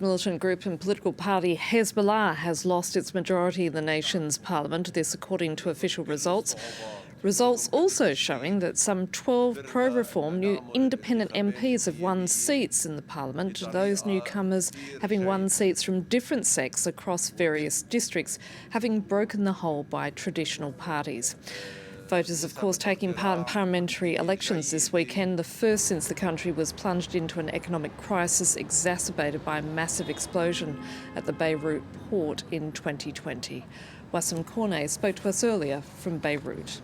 Militant group and political party Hezbollah has lost its majority in the nation's parliament, this according to official results. Results also showing that some 12 pro-reform new independent MPs have won seats in the parliament, those newcomers having won seats from different sects across various districts, having broken the hold by traditional parties. Voters, of course, taking part in parliamentary elections this weekend, the first since the country was plunged into an economic crisis exacerbated by a massive explosion at the Beirut port in 2020. Wassim Cornet spoke to us earlier from Beirut.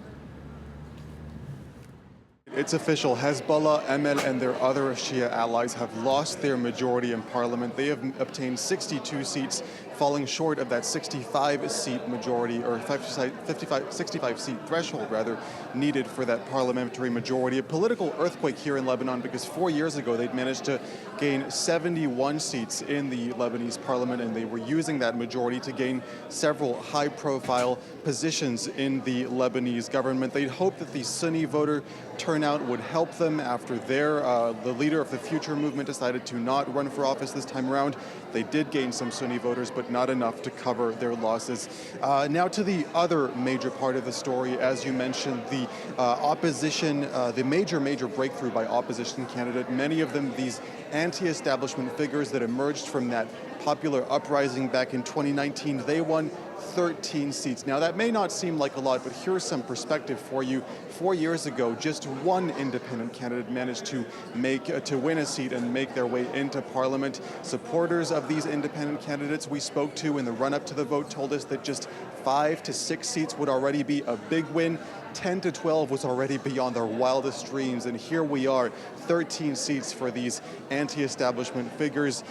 It's official. Hezbollah, ML and their other Shia allies have lost their majority in parliament. They have obtained 62 seats, falling short of that 65-seat majority, or 65-seat threshold, rather, needed for that parliamentary majority. A political earthquake here in Lebanon, because 4 years ago they'd managed to gain 71 seats in the Lebanese parliament, and they were using that majority to gain several high-profile positions in the Lebanese government. They'd hoped that the Sunni voter turnout would help them after the leader of the Future movement decided to not run for office this time around. They did gain some Sunni voters, but not enough to cover their losses. Now to the other major part of the story, as you mentioned, the opposition, the major breakthrough by opposition candidate, many of them these anti-establishment figures that emerged from that popular uprising back in 2019. They won 13 seats. Now, that may not seem like a lot, but here's some perspective for you. 4 years ago, just one independent candidate managed to win a seat and make their way into parliament. Supporters of these independent candidates we spoke to in the run-up to the vote told us that just 5 to 6 seats would already be a big win. 10 to 12 was already beyond their wildest dreams, and here we are, 13 seats for these anti-establishment figures.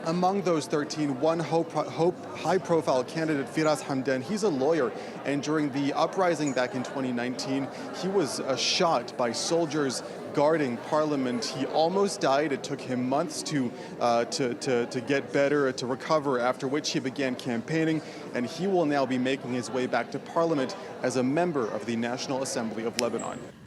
Among those 13, one high-profile candidate, Firas Hamdan, he's a lawyer, and during the uprising back in 2019, he was shot by soldiers guarding parliament. He almost died. It took him months to get better, to recover, after which he began campaigning, and he will now be making his way back to parliament as a member of the National Assembly of Lebanon.